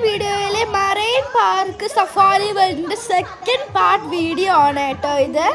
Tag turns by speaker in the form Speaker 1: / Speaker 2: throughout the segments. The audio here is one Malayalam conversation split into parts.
Speaker 1: വീഡിയോയിലെ മറൈൻ പാർക്ക് സഫാരി വേൾഡിൻ്റെ സെക്കൻഡ് പാർട്ട് വീഡിയോ ആണ് കേട്ടോ ഇത്.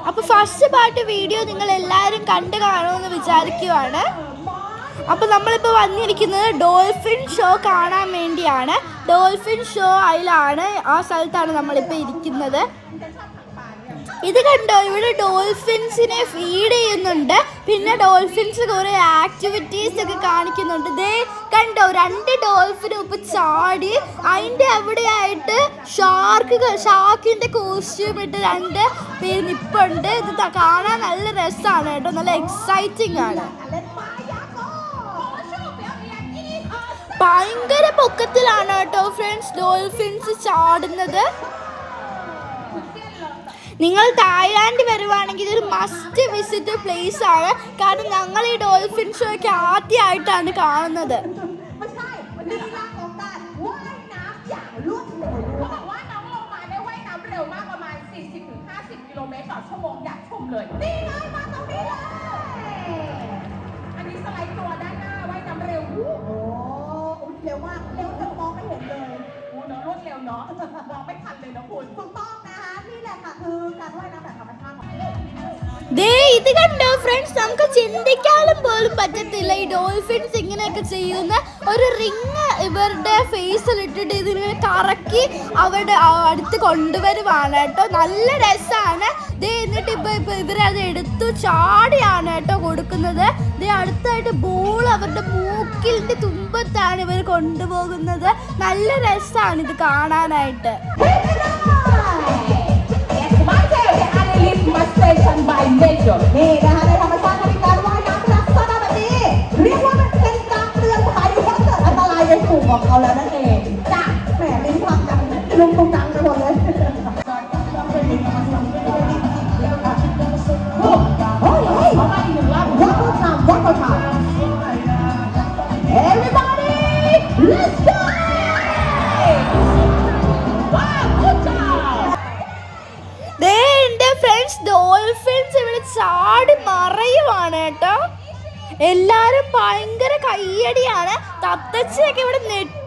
Speaker 1: അപ്പോൾ ഫസ്റ്റ് പാർട്ട് വീഡിയോ നിങ്ങൾ എല്ലാവരും കണ്ടു കാണുമെന്ന് വിചാരിക്കുവാണ്. അപ്പോൾ നമ്മളിപ്പോൾ വന്നിരിക്കുന്നത് ഡോൾഫിൻ ഷോ കാണാൻ വേണ്ടിയാണ്. ഡോൾഫിൻ ഷോ അതിലാണ്, ആ സ്ഥലത്താണ് നമ്മളിപ്പോൾ ഇരിക്കുന്നത്. ഇത് കണ്ടോ, ഇവിടെ ഡോൾഫിൻസിനെ ഫീഡ് ചെയ്യുന്നുണ്ട്. പിന്നെ ഡോൾഫിൻസ് കുറേ ആക്ടിവിറ്റീസ് ഒക്കെ കാണിക്കുന്നുണ്ട്. ഇതേ കണ്ടോ, 2 ഡോൾഫിനും ഇപ്പം ചാടി അതിൻ്റെ അവിടെയായിട്ട് ഷാർക്കിൻ്റെ കോസ്റ്റ്യൂം ഇട്ട് 2 പേര് നിൽപ്പുണ്ട്. ഇത് കാണാൻ നല്ല രസമാണ് കേട്ടോ, നല്ല എക്സൈറ്റിംഗ് ആണ്. ഭയങ്കര പൊക്കത്തിലാണ് കേട്ടോ ഫ്രണ്ട്സ് ഡോൾഫിൻസ് ചാടുന്നത്. നിങ്ങൾ തായ്ലാൻഡ് വരുവാണെങ്കിൽ ഇതൊരു മസ്റ്റ് വിസിറ്റ് പ്ലേസ് ആണ്. കാരണം ഞങ്ങൾ ഈ ഡോൾഫിൻ ഷോ ഒക്കെ ആദ്യമായിട്ടാണ് കാണുന്നത്. ഇത് കണ്ടോ ഫ്രണ്ട്സ്, നമുക്ക് ചിന്തിക്കാനും പോലും പറ്റത്തില്ല ഈ ഡോൾഫിൻസ് ഇങ്ങനെയൊക്കെ ചെയ്യുന്ന. ഒരു റിങ് ഇവരുടെ ഫേസിലിട്ടിട്ട് ഇതിങ്ങനെ കറക്കി അവരുടെ അടുത്ത് കൊണ്ടുവരുവാണ് കേട്ടോ. നല്ല രസമാണ്. എന്നിട്ട് ഇപ്പൊ ഇവരത് എടുത്തു ചാടിയാണ് കേട്ടോ കൊടുക്കുന്നത്. അടുത്തായിട്ട് ബോൾ അവരുടെ മൂക്കിന്റെ തുമ്പത്താണ് ഇവർ കൊണ്ടുപോകുന്നത്. നല്ല രസമാണ് ഇത് കാണാനായിട്ട്.นี่นะคะในธรรมชาติมีการว่ายน้ำลักษณะแบบนี้เรียกว่าเป็นการเตือนภัยว่าเกิดอันตรายในกลุ่มของเขาแล้วนั่นเองจ้ะแหมลิ้นพักจังลุงตุงตังไปหมดเลยEverybody let's go ഡോൾഫിൻസ് ഇവിടെ ചാടി മറയുവാണ് കേട്ടോ. എല്ലാരും ഭയങ്കര കയ്യടിയാണ്. തത്തച്ചയൊക്കെ ഇവിടെ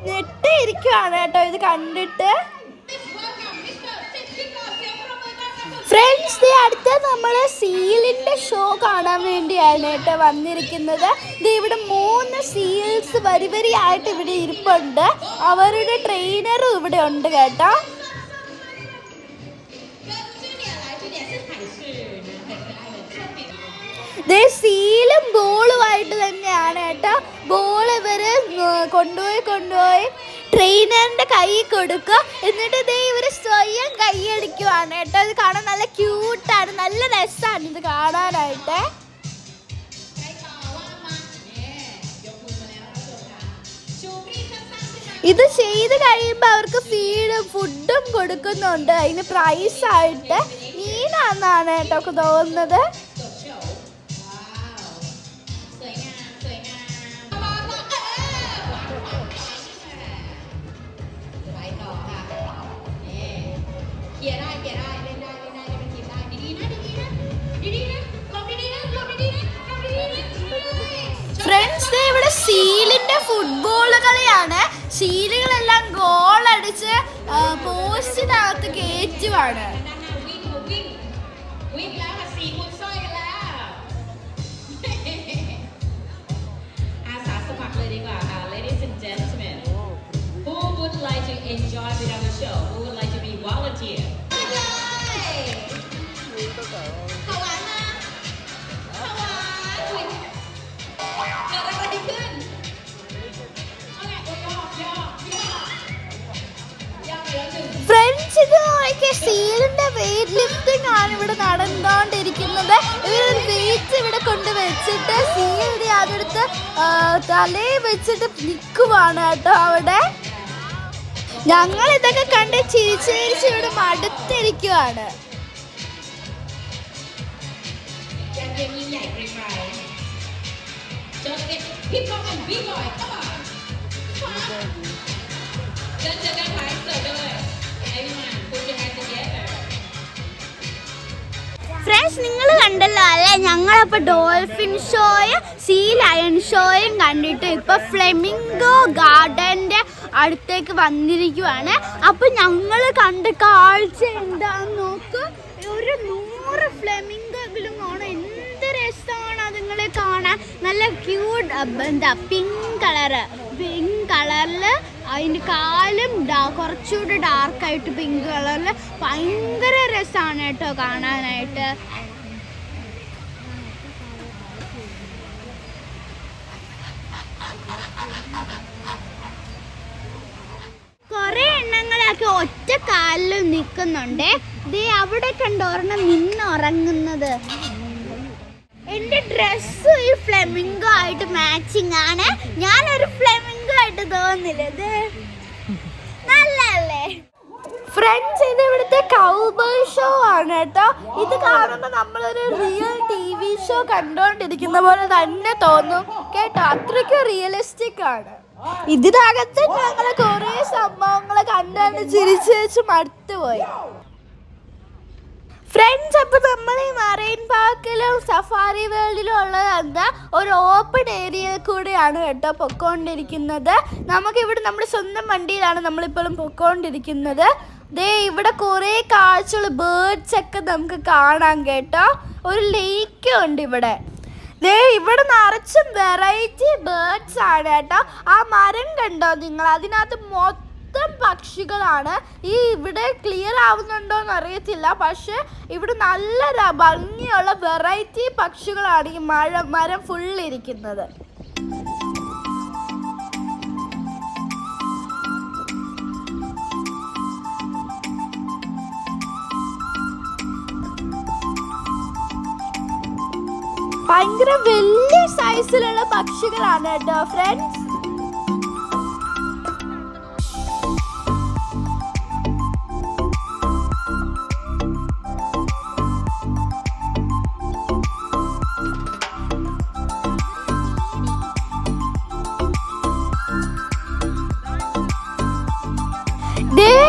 Speaker 1: നെട്ടിയിരിക്കുവാണ് കേട്ടോ ഇത് കണ്ടിട്ട്. ഫ്രണ്ട്സ്, അടുത്ത നമ്മൾ സീലിന്റെ ഷോ കാണാൻ വേണ്ടിയാണ് കേട്ടോ വന്നിരിക്കുന്നത്. ഇവിടെ 3 സീൽസ് വരിവരിയായിട്ട് ഇവിടെ ഇരിപ്പുണ്ട്. അവരുടെ ട്രെയിനറും ഇവിടെ ഉണ്ട് കേട്ടോ. സീലും ബോളുമായിട്ട് തന്നെയാണ് കേട്ടോ. ബോൾ ഇവര് കൊണ്ടുപോയി ട്രെയിനറിന്റെ കൈ കൊടുക്കുക. എന്നിട്ട് ഇവര് സ്വയം കൈയടിക്കുവാണ് കേട്ടോ. ഇത് കാണാൻ നല്ല ക്യൂട്ടാണ്, നല്ല രസമാണ് ഇത് കാണാനായിട്ട്. ഇത് ചെയ്ത് കഴിയുമ്പോൾ അവർക്ക് ഫുഡും കൊടുക്കുന്നുണ്ട്. അതിന് പ്രൈസായിട്ട് മീനാണെന്നാണ് കേട്ടോ തോന്നുന്നത്. ഫ്രണ്ട്സ്, ഇവിടെ സീലിന്റെ ഫുട്ബോൾ കളിയാണ്. സീലുകളെല്ലാം ഗോൾ അടിച്ച് പോസ്റ്റിനകത്ത് കയറ്റുവാണ്. ഫ്രണ്ട്സ്, ഇത് സീലിന്റെ വെയിറ്റ് ലിഫ്റ്റിംഗ് ആണ് ഇവിടെ നടന്നുകൊണ്ടിരിക്കുന്നത്. ഇവർ വെയിറ്റ് ഇവിടെ കൊണ്ടുവച്ചിട്ട് സീലിന്റെ അതെടുത്ത് തലയിൽ വെച്ചിട്ട് നിൽക്കുവാണ് കേട്ടോ അവിടെ. ഞങ്ങൾ ഇതൊക്കെ കണ്ട് ചിരിച്ച് ഇവിടെ മടുത്തിരിക്കുവാണ്. ഫ്രണ്ട്സ്, നിങ്ങൾ കണ്ടല്ലോ അല്ലേ, ഞങ്ങളപ്പോൾ ഡോൾഫിൻ ഷോയും സീ ലയൺ ഷോയും കണ്ടിട്ട് ഇപ്പോൾ ഫ്ലെമിംഗോ ഗാർഡൻ്റെ അടുത്തേക്ക് വന്നിരിക്കുവാണ്. അപ്പൊ ഞങ്ങൾ കണ്ട കാഴ്ച എന്താന്ന് നോക്ക്. ഒരു 100 ഫ്ലെമിംഗോങ്കിലും കാണാം. എന്ത് രസമാണ് അതുങ്ങളെ കാണാൻ. നല്ല ക്യൂട്ട് പിങ്ക് കളറിൽ അതിൻ്റെ കാലും കുറച്ചുകൂടി ഡാർക്കായിട്ട് പിങ്ക് കളറിൽ ഭയങ്കര രസമാണ് കേട്ടോ കാണാനായിട്ട്. കുറെ എണ്ണങ്ങളൊക്കെ ഒറ്റ കാലിൽ നിൽക്കുന്നുണ്ട്. അവിടെ കണ്ടോർണം നിന്നുറങ്ങുന്നത്. എൻ്റെ ഡ്രസ്സ് ഈ ഫ്ലെമിംഗോ ആയിട്ട് മാച്ചിങ് ആണ്. ഞാനൊരു ഫ്ലെമിംഗോ ആയിട്ട് തോന്നില്ല. നല്ലല്ലേ ഫ്രണ്ട്സ്? ഇത് ഇവിടുത്തെ കൗബോയ് ഷോ ആണ് കേട്ടോ. ഇത് കാണുമ്പോൾ നമ്മളൊരു റിയൽ TV ഷോ കണ്ടുകൊണ്ടിരിക്കുന്ന പോലെ തന്നെ തോന്നും കേട്ടോ. അത്രയ്ക്ക് റിയലിസ്റ്റിക് ആണ്. ഇതിനകത്ത് ഞങ്ങൾ കുറേ സംഭവങ്ങൾ കണ്ടാണ്ട് ചിരിച്ചു മടുത്തുപോയി ഫ്രണ്ട്സ്. അപ്പോൾ നമ്മൾ ഈ മറൈൻ പാർക്കിലും സഫാരി വേൾഡിലും ഉള്ളത് ഒരു ഓപ്പൺ ഏരിയയിൽ കൂടെയാണ് കേട്ടോ പൊക്കോണ്ടിരിക്കുന്നത്. നമുക്കിവിടെ നമ്മുടെ സ്വന്തം വണ്ടിയിലാണ് നമ്മളിപ്പോഴും പൊക്കോണ്ടിരിക്കുന്നത്. ഇവിടെ കുറേ കാഴ്ചകൾ, ബേർഡ്സ് ഒക്കെ നമുക്ക് കാണാം കേട്ടോ. ഒരു ലേക്കും ഉണ്ട് ഇവിടെ. ഇവിടെ നിറച്ചും വെറൈറ്റി ബേർഡ്സ് ആണ് കേട്ടോ. ആ മരം കണ്ടോ നിങ്ങൾ? അതിനകത്ത് മൊത്തം പക്ഷികളാണ്. ഇവിടെ ക്ലിയർ ആവുന്നുണ്ടോന്ന് അറിയത്തില്ല, പക്ഷെ ഇവിടെ നല്ല ഭംഗിയുള്ള വെറൈറ്റി പക്ഷികളാണ് ഈ മരം ഫുള്ളിരിക്കുന്നത്. ഭയങ്കര വലിയ സൈസിലുള്ള പക്ഷികളാണ് കേട്ടോ ഫ്രണ്ട്സ്.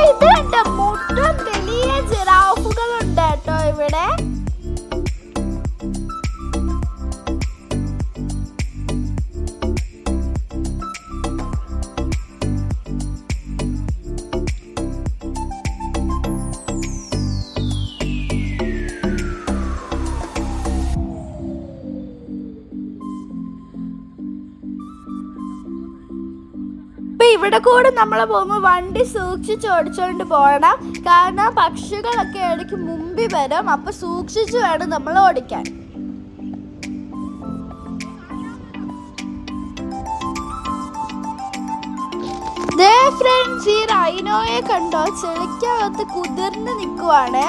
Speaker 1: ഇത് കണ്ടോ, മുട്ടം വലിയ ജിറാഫുകളുണ്ട് കേട്ടോ ഇവിടെ. ഇവിടെ കൂടെ നമ്മൾ പോകുമ്പോൾ വണ്ടി സൂക്ഷിച്ച് ഓടിച്ചോണ്ട് പോകണം. കാരണം പക്ഷികളൊക്കെ ഇടയ്ക്ക് മുമ്പിൽ വരും. അപ്പൊ സൂക്ഷിച്ച് വേണം നമ്മൾ ഓടിക്കാൻ. ഫ്രണ്ട്സ്, ഈ റൈനോയെ കണ്ടോ? ചെളിക്കകത്ത് കുതിർന്ന് നിൽക്കുവാണ്.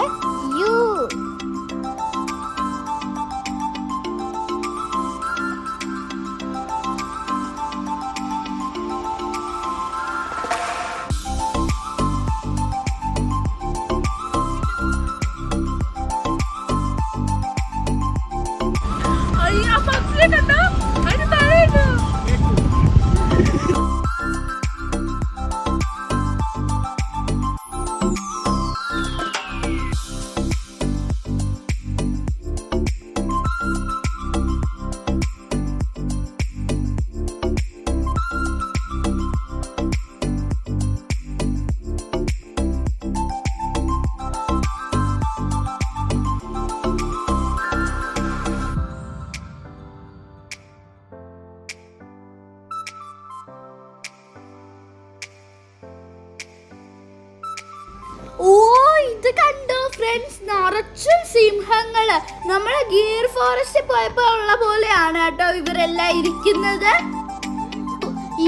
Speaker 1: ഇത് കണ്ടോ ഫ്രണ്ട്സ്? നിറച്ചും സിംഹങ്ങള്. നമ്മളെ ഗീർ ഫോറസ്റ്റ് പോയപ്പോ ഉള്ള പോലെയാണ് കേട്ടോ ഇവരെല്ലാം ഇരിക്കുന്നത്.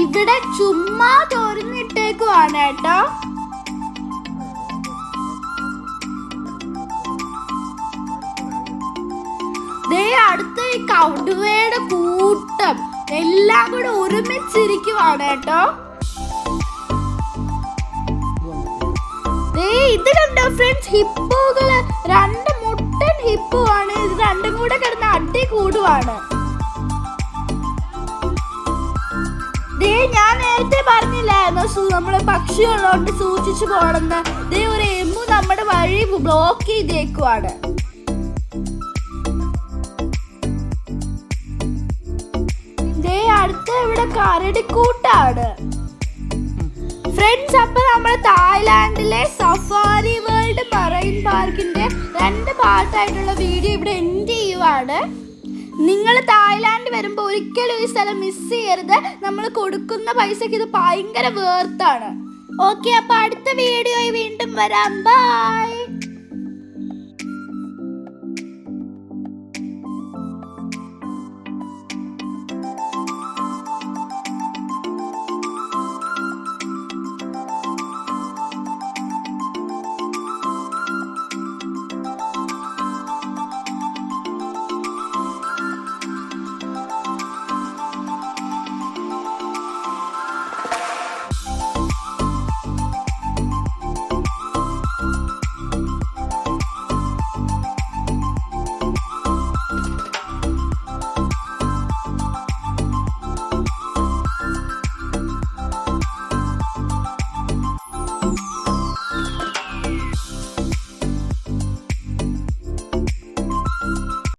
Speaker 1: ഇവിടെ ചുമ്മാ തുറന്നിട്ടേക്കുവാണ് കേട്ടോ. അടുത്ത ഈ കടുവയുടെ കൂട്ടം എല്ലാം കൂടെ ഒരുമിച്ചിരിക്കുവാണ് കേട്ടോ. ഇത് കണ്ടോ ഫ്രണ്ട്സ്? ഹിപ്പോകള്, 2 മുട്ടൻ ഹിപ്പോ ആണ്. ഇത് രണ്ടും കൂടെ കിടന്ന് അടി കൂടുവാണ്. ഞാൻ നേരത്തെ പറഞ്ഞില്ലായിരുന്നു നമ്മള് പക്ഷികളുണ്ട് സൂക്ഷിച്ചു പോണെന്ന്. ഒരു എമ്മു നമ്മുടെ വഴി ബ്ലോക്ക് ചെയ്തേക്കുവാണ്. അടുത്ത ഇവിടെ കരടിക്കൂട്ടാണ്. ഫ്രണ്ട്സ്, അപ്പോൾ നമ്മൾ തായ്ലാൻഡിലെ സഫാരി വേൾഡ് മറൈൻ പാർക്കിൻ്റെ 2 പാർട്ടായിട്ടുള്ള വീഡിയോ ഇവിടെ എൻഡ് ചെയ്യുവാണ്. നിങ്ങൾ തായ്ലാൻഡ് വരുമ്പോൾ ഒരിക്കലും ഈ സ്ഥലം മിസ് ചെയ്യരുത്. നമ്മൾ കൊടുക്കുന്ന പൈസക്ക് ഇത് ഭയങ്കര വേർത്താണ്. ഓക്കെ, അപ്പോൾ അടുത്ത വീഡിയോയിൽ വീണ്ടും വരാം. ബൈ.